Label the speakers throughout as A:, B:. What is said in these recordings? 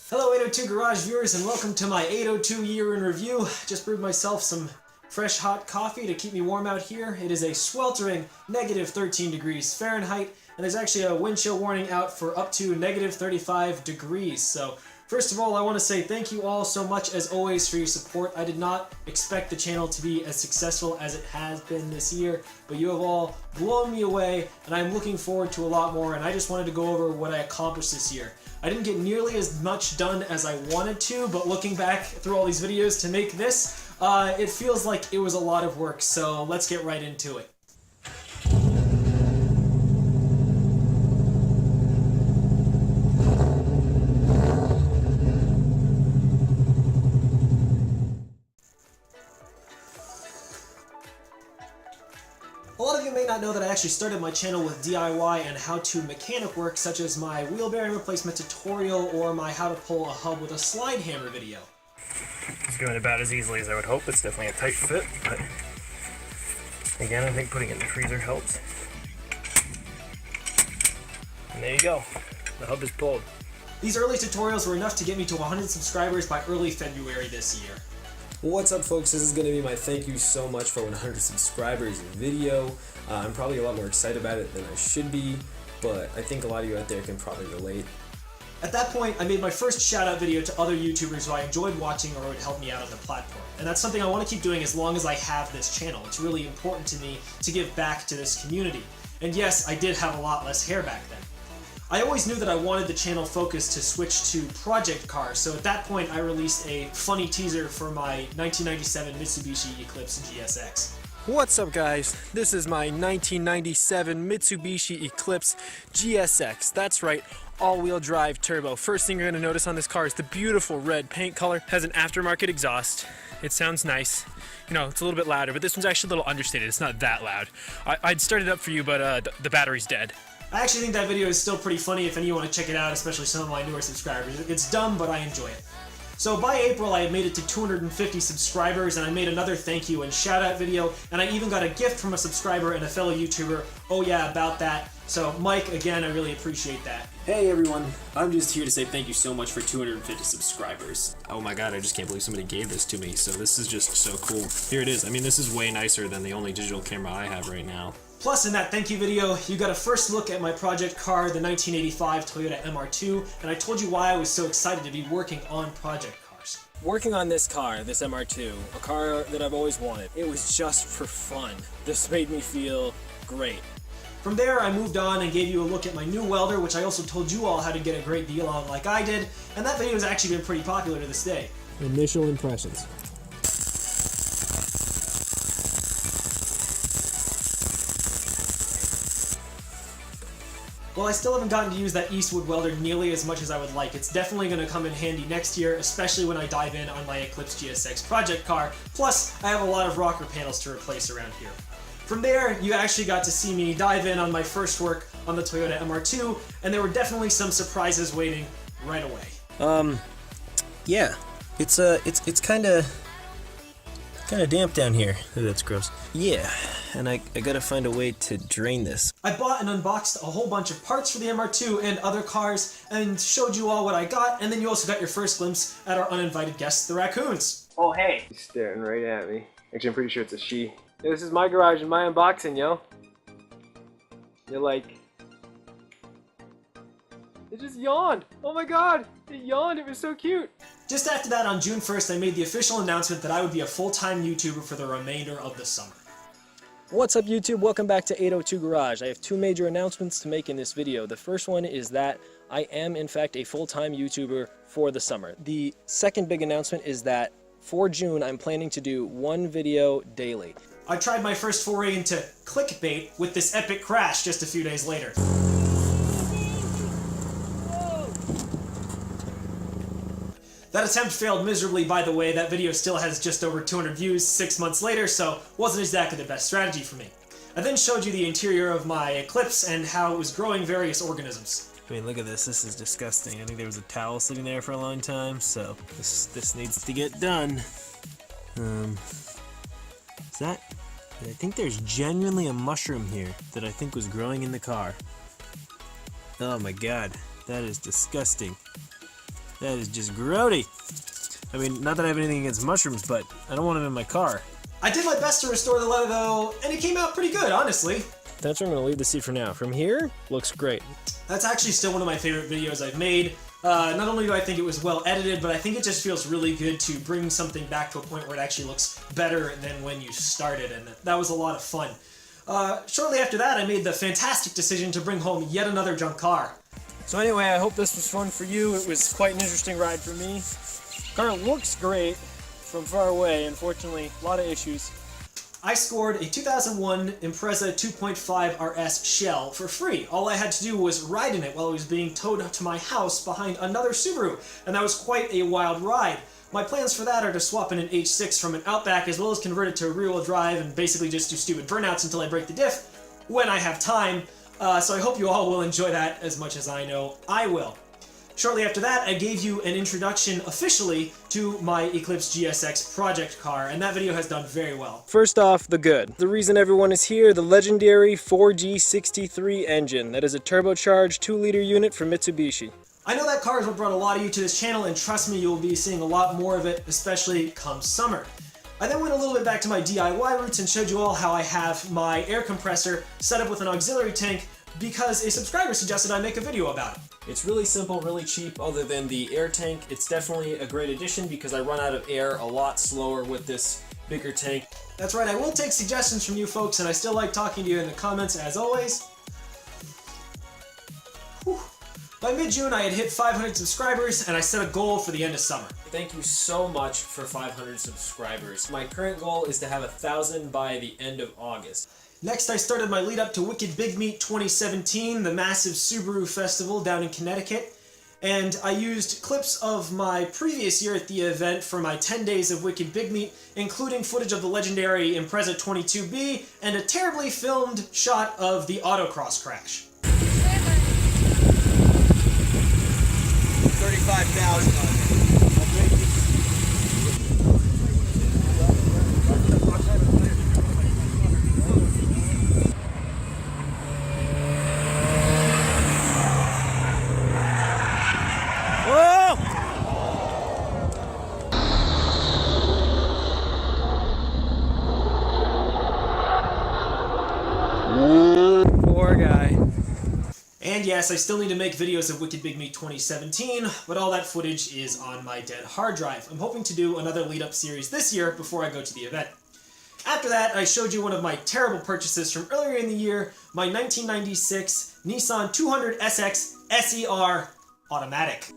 A: Hello 802 Garage viewers and welcome to my 802 year in review. Just brewed myself some fresh hot coffee to keep me warm out here. It is a sweltering negative 13 degrees Fahrenheit and there's actually a wind chill warning out for up to negative 35 degrees. So first of all, I want to say thank you all so much as always for your support. I did not expect the channel to be as successful as it has been this year, but you have all blown me away and I'm looking forward to a lot more, and I just wanted to go over what I accomplished this year. I didn't get nearly as much done as I wanted to, but looking back through all these videos to make this, it feels like it was a lot of work, so let's get right into it. A lot of you may not know that I actually started my channel with DIY and how-to mechanic work, such as my wheel bearing replacement tutorial or my how to pull a hub with a slide hammer video.
B: It's going about as easily as I would hope. It's definitely a tight fit, but again, I think putting it in the freezer helps. And there you go. The hub is pulled.
A: These early tutorials were enough to get me to 100 subscribers by early February this year.
C: What's up, folks? This is going to be my thank you so much for 100 subscribers video. I'm probably a lot more excited about it than I should be, but I think a lot of you out there can probably relate.
A: At that point, I made my first shout-out video to other YouTubers who I enjoyed watching or would help me out on the platform. And that's something I want to keep doing as long as I have this channel. It's really important to me to give back to this community. And yes, I did have a lot less hair back then. I always knew that I wanted the channel focus to switch to project cars, so at that point I released a funny teaser for my 1997 Mitsubishi Eclipse GSX.
D: What's up, guys? This is my 1997 Mitsubishi Eclipse GSX. That's right, all-wheel drive turbo. First thing you're going to notice on this car is the beautiful red paint color. Has an aftermarket exhaust. It sounds nice. You know, it's a little bit louder, but this one's actually a little understated. It's not that loud. I'd start it up for you, but the battery's dead.
A: I actually think that video is still pretty funny if any of you want to check it out, especially some of my newer subscribers. It's dumb, but I enjoy it. So by April, I had made it to 250 subscribers, and I made another thank you and shout out video, and I even got a gift from a subscriber and a fellow YouTuber. Oh yeah, about that. So Mike, again, I really appreciate that.
E: Hey everyone, I'm just here to say thank you so much for 250 subscribers.
B: Oh my god, I just can't believe somebody gave this to me, so this is just so cool. Here it is. I mean, this is way nicer than the only digital camera I have right now.
A: Plus, in that thank you video, you got a first look at my project car, the 1985 Toyota MR2, and I told you why I was so excited to be working on project cars.
D: Working on this car, this MR2, a car that I've always wanted, it was just for fun. This made me feel great.
A: From there, I moved on and gave you a look at my new welder, which I also told you all how to get a great deal on like I did, and that video has actually been pretty popular to this day.
D: Initial impressions.
A: Well, I still haven't gotten to use that Eastwood welder nearly as much as I would like. It's definitely going to come in handy next year, especially when I dive in on my Eclipse GSX project car. Plus, I have a lot of rocker panels to replace around here. From there, you actually got to see me dive in on my first work on the Toyota MR2, and there were definitely some surprises waiting right away.
F: Yeah, it's kind of damp down here. Ooh, that's gross. Yeah, and I gotta find a way to drain this.
A: I bought and unboxed a whole bunch of parts for the MR2 and other cars, and showed you all what I got, and then you also got your first glimpse at our uninvited guests, the raccoons.
D: Oh, hey.
C: He's staring right at me. Actually, I'm pretty sure it's a she. Hey, this is my garage and my unboxing, yo. You're like... It just yawned! Oh my god! It yawned, it was so cute!
A: Just after that, on June 1st, I made the official announcement that I would be a full-time YouTuber for the remainder of the summer.
D: What's up, YouTube? Welcome back to 802 Garage. I have two major announcements to make in this video. The first one is that I am, in fact, a full-time YouTuber for the summer. The second big announcement is that for June, I'm planning to do one video daily.
A: I tried my first foray into clickbait with this epic crash just a few days later. That attempt failed miserably, by the way. That video still has just over 200 views 6 months later, so wasn't exactly the best strategy for me. I then showed you the interior of my Eclipse and how it was growing various organisms.
F: I mean, look at this. This is disgusting. I think there was a towel sitting there for a long time, so this needs to get done. Is that... I think there's genuinely a mushroom here that I think was growing in the car. Oh my god, that is disgusting. That is just grody. I mean, not that I have anything against mushrooms, but I don't want them in my car.
A: I did my best to restore the leather though, and it came out pretty good, honestly.
F: That's where I'm going to leave the seat for now. From here, looks great.
A: That's actually still one of my favorite videos I've made. Not only do I think it was well edited, but I think it just feels really good to bring something back to a point where it actually looks better than when you started, and that was a lot of fun. Shortly after that, I made the fantastic decision to bring home yet another junk car.
D: So anyway, I hope this was fun for you. It was quite an interesting ride for me. Car looks great from far away. Unfortunately, a lot of issues.
A: I scored a 2001 Impreza 2.5 RS Shell for free. All I had to do was ride in it while it was being towed to my house behind another Subaru, and that was quite a wild ride. My plans for that are to swap in an H6 from an Outback, as well as convert it to rear-wheel drive and basically just do stupid burnouts until I break the diff when I have time. So I hope you all will enjoy that as much as I know I will. Shortly after that, I gave you an introduction officially to my Eclipse GSX project car, and that video has done very well.
D: First off, the good. The reason everyone is here, the legendary 4G63 engine. That is a turbocharged 2-liter unit from Mitsubishi.
A: I know that car is what brought a lot of you to this channel, and trust me, you'll be seeing a lot more of it, especially come summer. I then went a little bit back to my DIY roots and showed you all how I have my air compressor set up with an auxiliary tank because a subscriber suggested I make a video about it.
C: It's really simple, really cheap, other than the air tank. It's definitely a great addition because I run out of air a lot slower with this bigger tank.
A: That's right, I will take suggestions from you folks, and I still like talking to you in the comments as always. Whew. By mid-June, I had hit 500 subscribers, and I set a goal for the end of summer.
C: Thank you so much for 500 subscribers. My current goal is to have 1,000 by the end of August.
A: Next, I started my lead up to Wicked Big Meat 2017, the massive Subaru festival down in Connecticut, and I used clips of my previous year at the event for my 10 days of Wicked Big Meat, including footage of the legendary Impreza 22B and a terribly filmed shot of the autocross crash.
E: 35,000 on it.
D: Poor guy.
A: And yes, I still need to make videos of Wicked Big Meat 2017, but all that footage is on my dead hard drive. I'm hoping to do another lead-up series this year before I go to the event. After that, I showed you one of my terrible purchases from earlier in the year, my 1996 Nissan 200SX SER Automatic.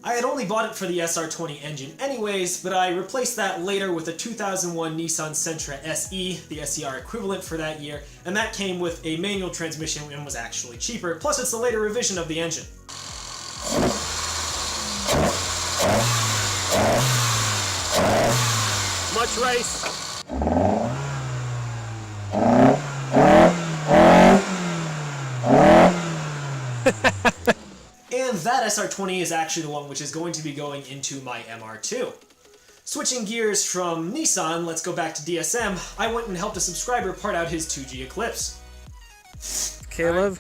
A: I had only bought it for the SR20 engine anyways, but I replaced that later with a 2001 Nissan Sentra SE, the SER equivalent for that year, and that came with a manual transmission and was actually cheaper, plus it's the later revision of the engine.
D: Much rice.
A: And that SR20 is actually the one which is going to be going into my MR2. Switching gears from Nissan, let's go back to DSM. I went and helped a subscriber part out his 2G Eclipse.
D: Caleb,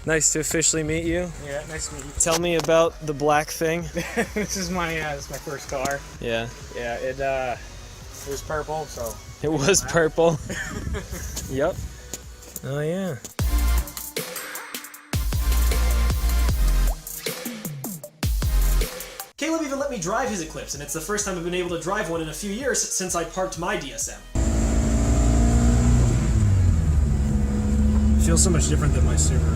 D: nice to officially meet you.
G: Yeah, nice to meet you.
D: Tell me about the black thing.
G: This is my first car.
D: Yeah.
G: Yeah, it was purple, so.
D: It was purple. Yep. Oh yeah.
A: Caleb even let me drive his Eclipse, and it's the first time I've been able to drive one in a few years since I parked my DSM.
B: It feels so much different than my Subaru.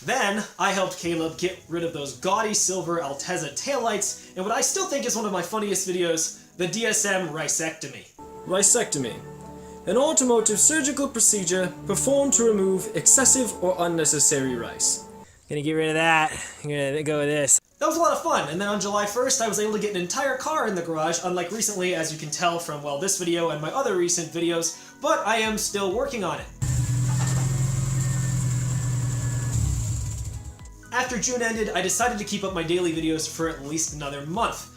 A: Then, I helped Caleb get rid of those gaudy silver Altezza taillights, and what I still think is one of my funniest videos, the DSM Ricectomy.
C: Ricectomy. An automotive surgical procedure performed to remove excessive or unnecessary rice.
F: Gonna get rid of that. I'm gonna go with this.
A: That was a lot of fun, and then on July 1st I was able to get an entire car in the garage, unlike recently, as you can tell from, well, this video and my other recent videos, but I am still working on it. After June ended, I decided to keep up my daily videos for at least another month,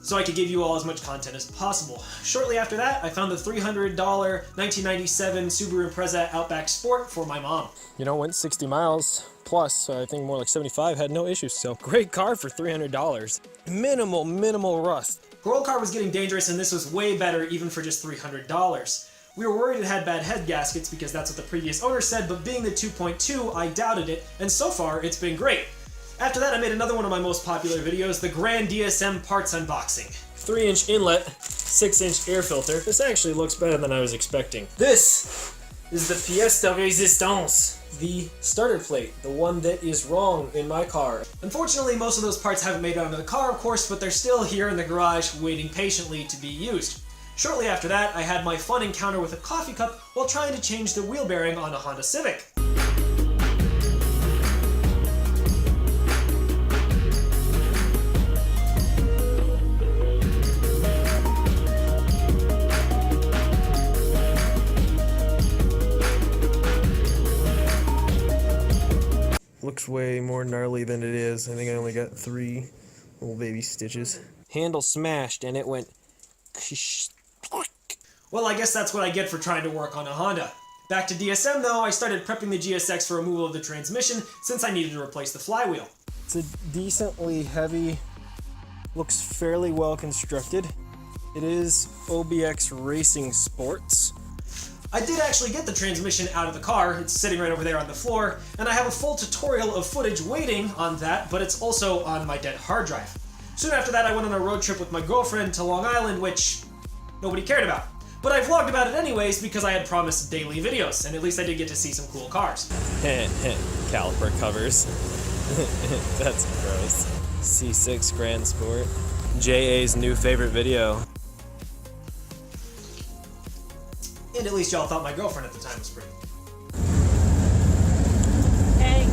A: so I could give you all as much content as possible. Shortly after that, I found the $300 1997 Subaru Impreza Outback Sport for my mom.
D: You know, went 60 miles plus, I think more like 75, had no issues. So great car for $300. Minimal rust.
A: Her old car was getting dangerous, and this was way better even for just $300. We were worried it had bad head gaskets because that's what the previous owner said, but being the 2.2, I doubted it, and so far it's been great. After that, I made another one of my most popular videos, the Grand DSM Parts Unboxing.
D: 3-inch inlet, 6-inch air filter. This actually looks better than I was expecting. This is the pièce de résistance. The starter plate, the one that is wrong in my car.
A: Unfortunately, most of those parts haven't made it onto the car, of course, but they're still here in the garage waiting patiently to be used. Shortly after that, I had my fun encounter with a coffee cup while trying to change the wheel bearing on a Honda Civic.
D: Looks way more gnarly than it is. I think I only got 3 little baby stitches. Handle smashed and it went...
A: Well, I guess that's what I get for trying to work on a Honda. Back to DSM though, I started prepping the GSX for removal of the transmission since I needed to replace the flywheel.
D: It's a decently heavy, looks fairly well constructed. It is OBX Racing Sports.
A: I did actually get the transmission out of the car, it's sitting right over there on the floor, and I have a full tutorial of footage waiting on that, but it's also on my dead hard drive. Soon after that, I went on a road trip with my girlfriend to Long Island, which nobody cared about. But I vlogged about it anyways because I had promised daily videos, and at least I did get to see some cool cars.
F: Caliper covers. That's gross. C6 Grand Sport. JA's new favorite video.
A: And at least y'all thought my girlfriend at the time was pretty.
H: Hey.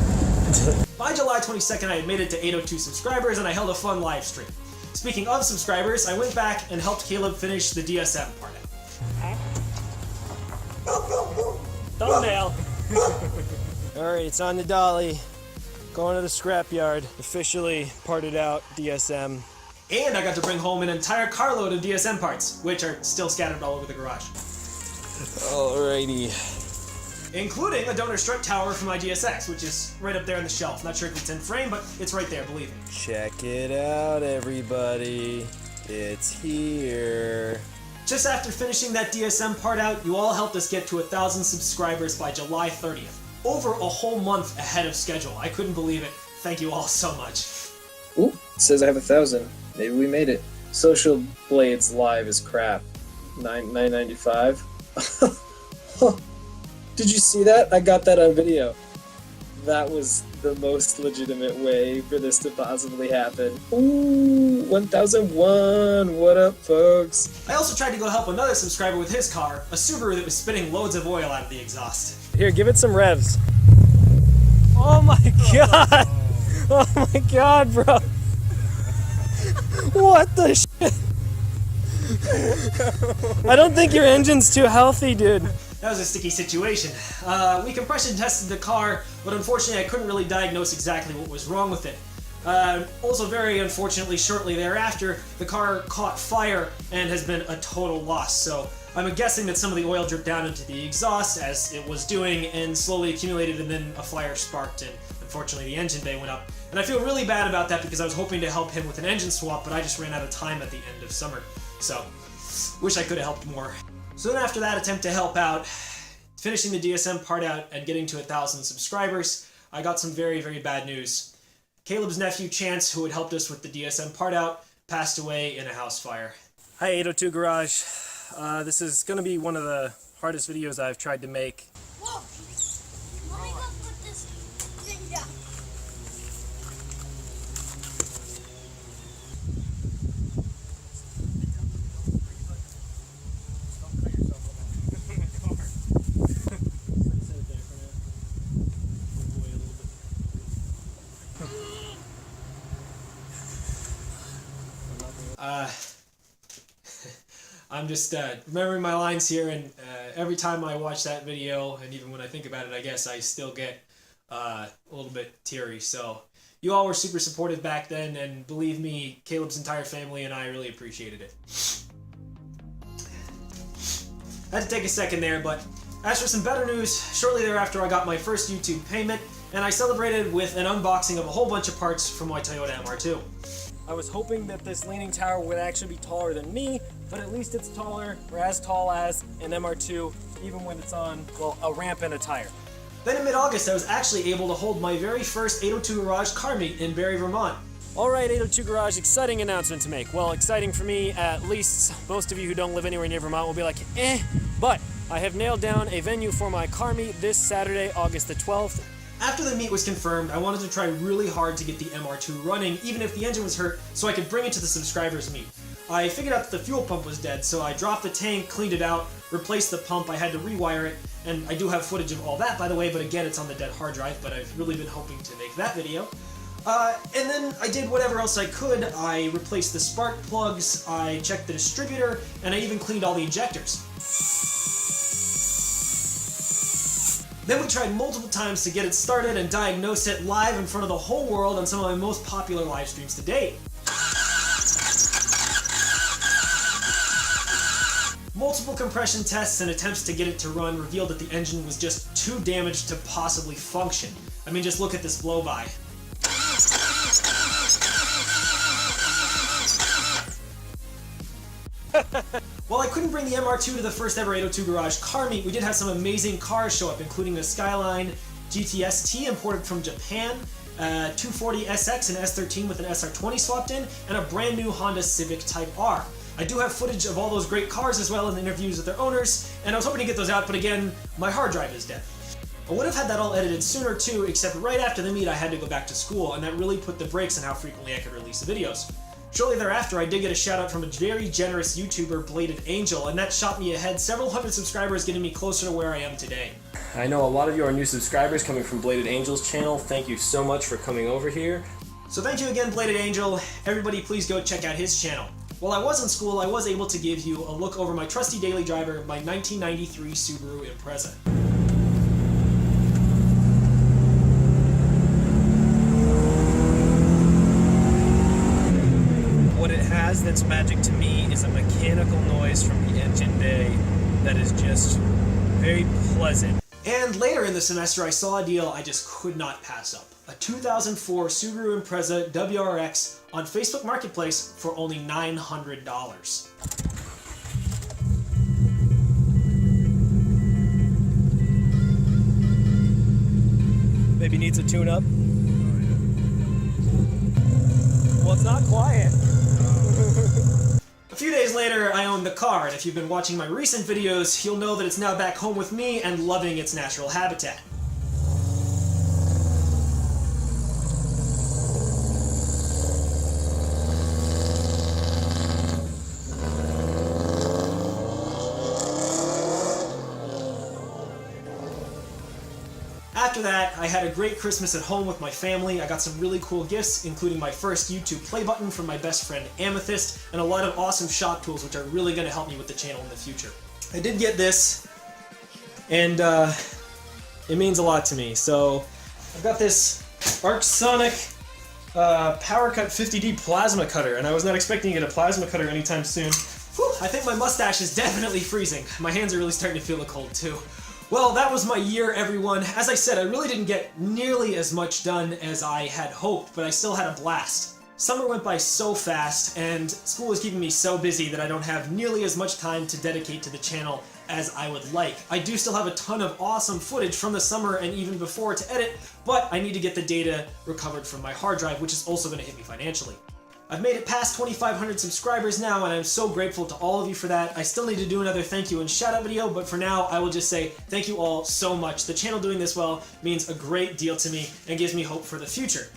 A: By July 22nd, I had made it to 802 subscribers, and I held a fun live stream. Speaking of subscribers, I went back and helped Caleb finish the DSM part of it.
H: Thumbnail.
D: Alright, it's on the dolly. Going to the scrapyard. Officially parted out DSM.
A: And I got to bring home an entire carload of DSM parts, which are still scattered all over the garage.
D: Alrighty.
A: Including a donor strut tower for my GSX, which is right up there on the shelf. Not sure if it's in frame, but it's right there, believe me.
F: Check it out, everybody. It's here.
A: Just after finishing that DSM part out, you all helped us get to 1,000 subscribers by July 30th. Over a whole month ahead of schedule. I couldn't believe it. Thank you all so much.
C: Ooh, it says I have 1,000. Maybe we made it. Social Blades Live is crap. $9.95. Did you see that? I got that on video. That was the most legitimate way for this to possibly happen. Ooh, 1001. What up, folks?
A: I also tried to go help another subscriber with his car, a Subaru that was spitting loads of oil out of the exhaust.
D: Here, give it some revs. Oh my god! Oh my god, bro! What the shit? I don't think your engine's too healthy, dude.
A: That was a sticky situation. We compression tested the car, but unfortunately I couldn't really diagnose exactly what was wrong with it. Also very unfortunately, shortly thereafter, the car caught fire and has been a total loss, so I'm guessing that some of the oil dripped down into the exhaust as it was doing and slowly accumulated, and then a fire sparked and unfortunately the engine bay went up. And I feel really bad about that because I was hoping to help him with an engine swap, but I just ran out of time at the end of summer. So, wish I could have helped more. So then after that attempt to help out, finishing the DSM part out and getting to 1,000 subscribers, I got some very, very bad news. Caleb's nephew Chance, who had helped us with the DSM part out, passed away in a house fire.
D: Hi 802 Garage. This is going to be one of the hardest videos I've tried to make.
H: Whoa! Let me go put this thing down.
A: I'm just remembering my lines here, and every time I watch that video, and even when I think about it, I guess I still get a little bit teary. So, You all were super supportive back then, and believe me, Caleb's entire family and I really appreciated it. I had to take a second there, but as for some better news, shortly thereafter I got my first YouTube payment, and I celebrated with an unboxing of a whole bunch of parts from my Toyota MR2.
D: I was hoping that this leaning tower would actually be taller than me, but at least it's taller, or as tall as, an MR2, even when it's on, well, a ramp and a tire.
A: Then in mid-August, I was actually able to hold my very first 802 Garage car meet in Barrie, Vermont.
D: Alright, 802 Garage, exciting announcement to make. Well, exciting for me, at least most of you who don't live anywhere near Vermont will be like, but I have nailed down a venue for my car meet this Saturday, August the 12th.
A: After the meet was confirmed, I wanted to try really hard to get the MR2 running, even if the engine was hurt, so I could bring it to the subscribers meet. I figured out that the fuel pump was dead, so I dropped the tank, cleaned it out, replaced the pump, I had to rewire it, and I do have footage of all that, by the way, but again, it's on the dead hard drive, but I've really been hoping to make that video. And then I did whatever else I could. I replaced the spark plugs, I checked the distributor, and I even cleaned all the injectors. Then we tried multiple times to get it started and diagnose it live in front of the whole world on some of my most popular live streams to date. Multiple compression tests and attempts to get it to run revealed that the engine was just too damaged to possibly function. I mean, just look at this blow-by. While I couldn't bring the MR2 to the first ever 802 Garage car meet, we did have some amazing cars show up, including a Skyline GTS-T imported from Japan, 240 SX and S13 with an SR20 swapped in, and a brand new Honda Civic Type R. I do have footage of all those great cars as well in the interviews with their owners, and I was hoping to get those out, but again, my hard drive is dead. I would have had that all edited sooner too, except right after the meet I had to go back to school, and that really put the brakes on how frequently I could release the videos. Shortly thereafter, I did get a shout out from a very generous YouTuber, Bladed Angel, and that shot me ahead several hundred subscribers, getting me closer to where I am today.
C: I know a lot of you are new subscribers coming from Bladed Angel's channel. Thank you so much for coming over here.
A: So thank you again, Bladed Angel. Everybody please go check out his channel. While I was in school, I was able to give you a look over my trusty daily driver, my 1993 Subaru Impreza.
D: What it has that's magic to me is a mechanical noise from the engine bay that is just very pleasant.
A: And later in the semester, I saw a deal I just could not pass up. A 2004 Subaru Impreza WRX on Facebook Marketplace for only $900.
D: Maybe needs a tune-up. Well, it's not quiet.
A: A few days later, I owned the car, and if you've been watching my recent videos, you'll know that it's now back home with me and loving its natural habitat. After that, I had a great Christmas at home with my family. I got some really cool gifts, including my first YouTube play button from my best friend Amethyst, and a lot of awesome shop tools which are really going to help me with the channel in the future. I did get this, and it means a lot to me. So I've got this Arcsonic PowerCut 50D plasma cutter, and I was not expecting to get a plasma cutter anytime soon. Whew, I think my mustache is definitely freezing. My hands are really starting to feel the cold too. Well, that was my year, everyone. As I said, I really didn't get nearly as much done as I had hoped, but I still had a blast. Summer went by so fast, and school is keeping me so busy that I don't have nearly as much time to dedicate to the channel as I would like. I do still have a ton of awesome footage from the summer and even before to edit, but I need to get the data recovered from my hard drive, which is also going to hit me financially. I've made it past 2,500 subscribers now, and I'm so grateful to all of you for that. I still need to do another thank you and shout out video, but for now, I will just say thank you all so much. The channel doing this well means a great deal to me and gives me hope for the future.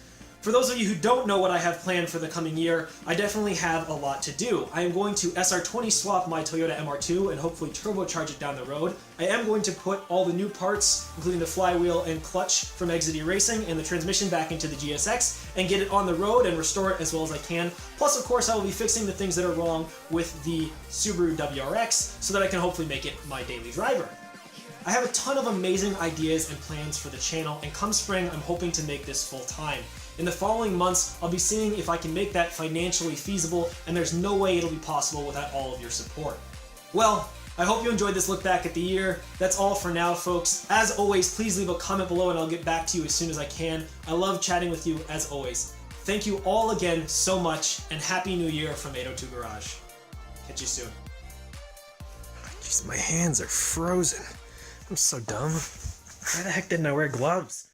A: For those of you who don't know what I have planned for the coming year, I definitely have a lot to do. I am going to SR20 swap my Toyota MR2 and hopefully turbocharge it down the road. I am going to put all the new parts, including the flywheel and clutch from Exity Racing and the transmission back into the GSX and get it on the road and restore it as well as I can. Plus, of course, I will be fixing the things that are wrong with the Subaru WRX so that I can hopefully make it my daily driver. I have a ton of amazing ideas and plans for the channel, and come spring, I'm hoping to make this full time. In the following months, I'll be seeing if I can make that financially feasible, and there's no way it'll be possible without all of your support. Well, I hope you enjoyed this look back at the year. That's all for now, folks. As always, please leave a comment below and I'll get back to you as soon as I can. I love chatting with you, as always. Thank you all again so much, and Happy New Year from 802 Garage. Catch you soon.
D: Jeez, my hands are frozen. I'm so dumb. Why the heck didn't I wear gloves?